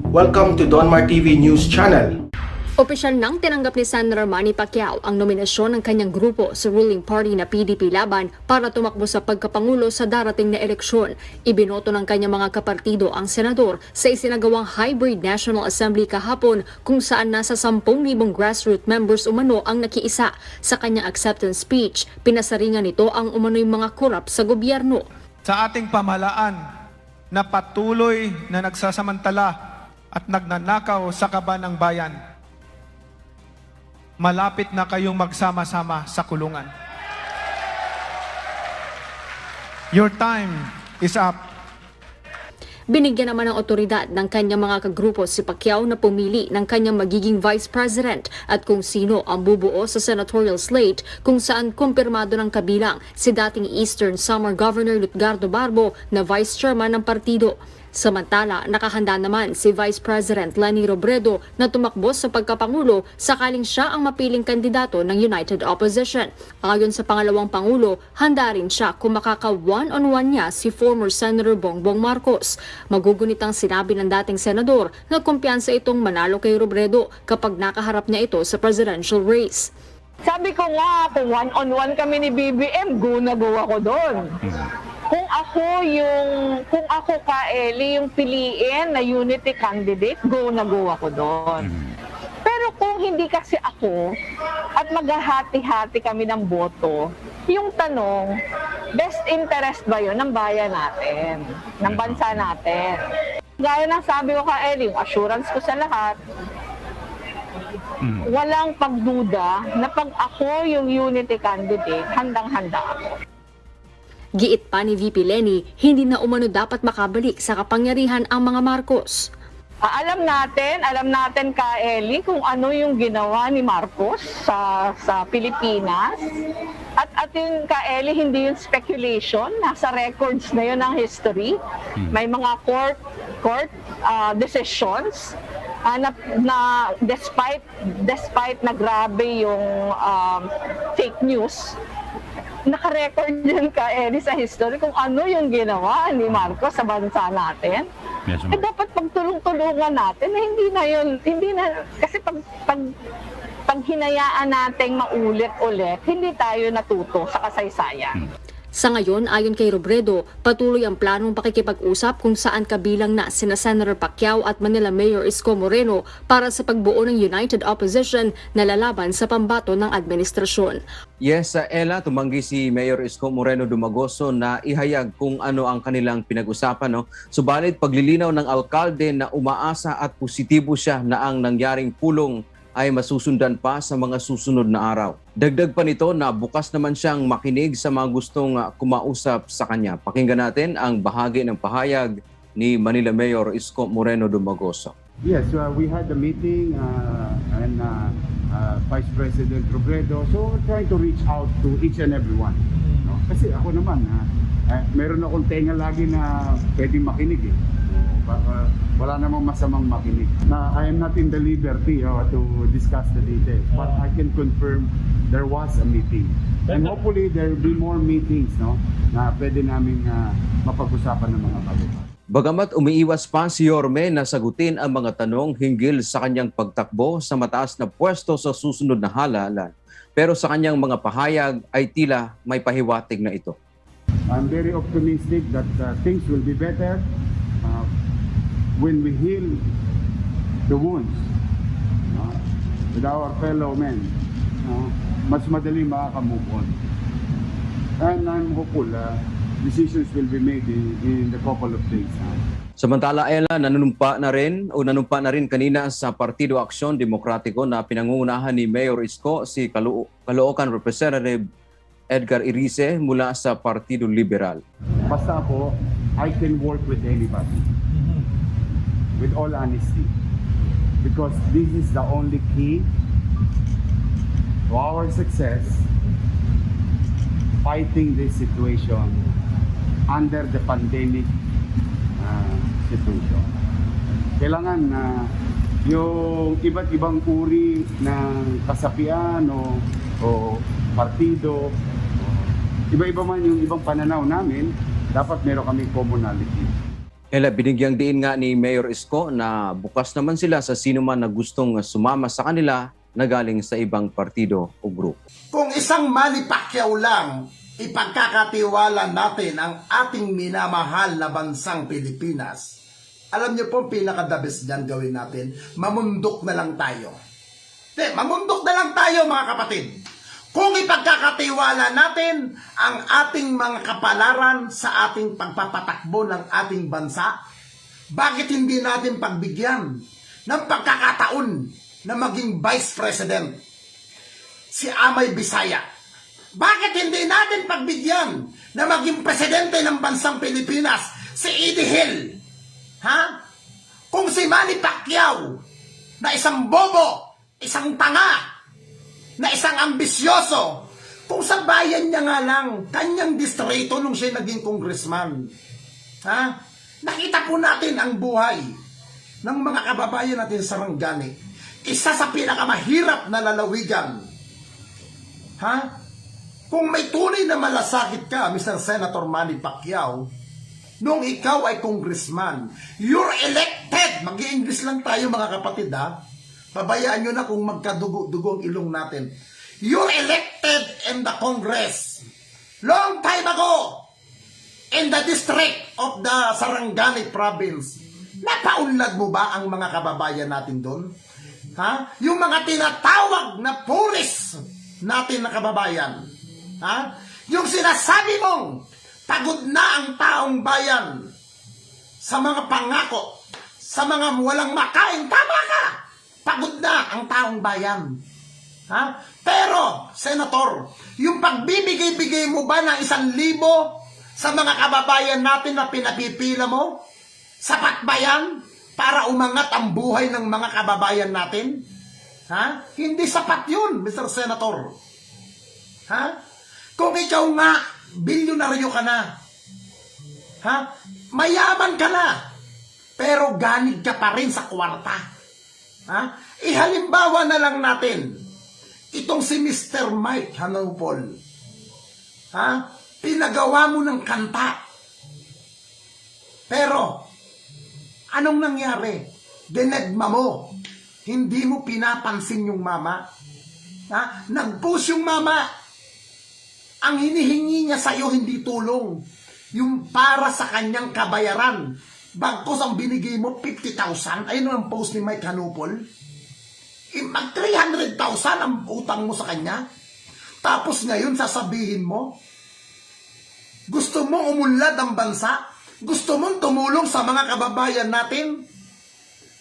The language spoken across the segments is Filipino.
Welcome to Donmar TV News Channel. Opisyal nang tinanggap ni Senator Manny Pacquiao ang nominasyon ng kanyang grupo sa ruling party na PDP Laban para tumakbo sa pagkapangulo sa darating na eleksyon. Ibinoto ng kanyang mga kapartido ang senador sa isinagawang hybrid National Assembly kahapon kung saan nasa 10,000 grassroots members umano ang nakiisa. Sa kanyang acceptance speech, pinasaringan nito ang umano'y mga korap sa gobyerno. Sa ating pamahalaan na patuloy na nagsasamantala at nagnanakaw sa kaban ng bayan, malapit na kayong magsama-sama sa kulungan. Your time is up. Binigyan naman ng otoridad ng kanyang mga kagrupo si Pacquiao na pumili ng kanyang magiging vice president at kung sino ang bubuo sa senatorial slate kung saan kumpirmado ng kabilang si dating Eastern Samar Governor Lutgardo Barbo na vice chairman ng partido. Samantala, nakahanda naman si Vice President Leni Robredo na tumakbo sa pagkapangulo sakaling siya ang mapiling kandidato ng United Opposition. Ayon sa pangalawang pangulo, handa rin siya kung makaka one-on-one niya si former Senator Bongbong Marcos. Magugunitang sinabi ng dating senador na kumpiyansa itong manalo kay Robredo kapag nakaharap niya ito sa presidential race. Sabi ko nga, kung one-on-one kami ni BBM, go na go ako doon. Kung ako ka Eli, yung piliin na unity candidate, go na go ako doon. Pero kung hindi kasi ako, at maghahati-hati kami ng boto, yung tanong, best interest ba yun ng bayan natin, ng bansa natin? Gaya ng sabi ko ka Eli, yung assurance ko sa lahat, walang pagduda na pag ako yung unity candidate, handang-handa ako. Giit pa ni VP Leni, hindi na umano dapat makabalik sa kapangyarihan ang mga Marcos. Alam natin ka Eli kung ano yung ginawa ni Marcos sa Pilipinas. At yung ka Eli, hindi yung speculation, nasa records na yun ng history. May mga court decisions na despite na grabe yung fake news, naka-record din ka Eli sa history kung ano yung ginawa ni Marcos sa bansa natin. Yes, Dapat pagtulong-tulungan natin na hindi na kasi pag hinayaan nating maulit-ulit, hindi tayo natuto sa kasaysayan. Sa ngayon, ayon kay Robredo, patuloy ang planong pakikipag-usap kung saan kabilang na sina Senator Pacquiao at Manila Mayor Isko Moreno para sa pagbuo ng United Opposition na lalaban sa pambato ng administrasyon. Yes, Ella, tumanggi si Mayor Isko Moreno Dumagoso na ihayag kung ano ang kanilang pinag-usapan. No? Subalit, paglilinaw ng alkalde na umaasa at positibo siya na ang nangyaring pulong ay masusundan pa sa mga susunod na araw. Dagdag pa nito na bukas naman siyang makinig sa mga gustong kumausap sa kanya. Pakinggan natin ang bahagi ng pahayag ni Manila Mayor Isko Moreno Dumagoso. Yes, we had a meeting and Vice President Robredo. So we're trying to reach out to each and everyone. No? Kasi ako naman, meron akong tenga lagi na pwedeng makinig eh. Wala namang masamang makinig. Na I am not in the liberty to discuss the details, but I can confirm there was a meeting. And hopefully there will be more meetings, no, na pwede namin mapag-usapan ng mga bagay. Bagamat umiiwas pa si Yorme na sagutin ang mga tanong hinggil sa kanyang pagtakbo sa mataas na pwesto sa susunod na halalan, pero sa kanyang mga pahayag ay tila may pahiwatig na ito. I'm very optimistic that things will be better when we heal the wounds with our fellow men. Mas madali makaka-move on. And I'm hopeful decisions will be made in the couple of days. Samantala, Ella, nanumpa na rin kanina sa Partido Aksyon Demokratiko na pinangungunahan ni Mayor Isko si Caloocan Representative Edgar Irice mula sa Partido Liberal. Basta ako, I can work with anybody. With all honesty. Because this is the only key to our success fighting this situation under the pandemic situation. Kailangan yung iba't ibang uri ng kasapian o partido, iba-iba man yung ibang pananaw namin, dapat meron kami commonality. Ella, binigyang diin nga ni Mayor Isko na bukas naman sila sa sino man na gustong sumama sa kanila na galing sa ibang partido o grupo. Kung isang Manny Pacquiao lang, ipagkakatiwala natin ang ating minamahal na bansang Pilipinas. Alam niyo po, pinaka-the best dyan gawin natin, mamundok na lang tayo. Mamundok na lang tayo mga kapatid. Kung ipagkakatiwala natin ang ating mga kapalaran sa ating pagpapatakbo ng ating bansa, bakit hindi natin pagbigyan ng pagkakataon na maging Vice President si Amay Bisaya? Bakit hindi natin pagbigyan na maging presidente ng bansang Pilipinas si Eddie Hill? Kung si Manny Pacquiao na isang bobo, isang tanga, na isang ambisyoso, kung sa bayan niya nga lang, kanyang distrito nung siya naging congressman. Nakita po natin ang buhay ng mga kababayan natin sa Sarangani. Isa sa pinakamahirap na lalawigan. Kung may tunay na malasakit ka, Mr. Senator Manny Pacquiao, nung ikaw ay congressman, you're elected. Mag-i-English lang tayo mga kapatid Pabayaan nyo na kung magkadugo-dugo ang ilong natin. You're elected in the Congress long time ago in the district of the Sarangani province. Napaunlad mo ba ang mga kababayan natin doon? Yung mga tinatawag na pulis natin na kababayan. Yung sinasabi mong pagod na ang taong bayan sa mga pangako, sa mga walang makain. Tama ka! Pagod na ang taong bayan. Pero, Senator, yung pagbibigay-bigay mo ba ng 1,000 sa mga kababayan natin na pinapipila mo? Sapat ba yan para umangat ang buhay ng mga kababayan natin? Hindi sapat yun, Mr. Senator. Kung ikaw nga, bilyonaryo ka na, mayaman ka na, pero ganid ka pa rin sa kwarta. Ihalimbawa na lang natin itong si Mr. Mike Hanupol. Pinagawa mo ng kanta. Pero anong nangyari? Dinegma mo. Hindi mo pinapansin yung mama. Nag-push yung mama. Ang hinihingi niya sa'yo hindi tulong. Yung para sa kanyang kabayaran. Bagkos ang binigay mo, 50,000. Ayun ang post ni Mike Hanupol. Mag 300,000 ang utang mo sa kanya. Tapos ngayon sasabihin mo, gusto mo umunlad ang bansa? Gusto mong tumulong sa mga kababayan natin?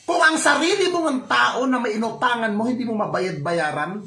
Kung ang sarili mong ang tao na may inutangan mo, hindi mo mabayad-bayaran?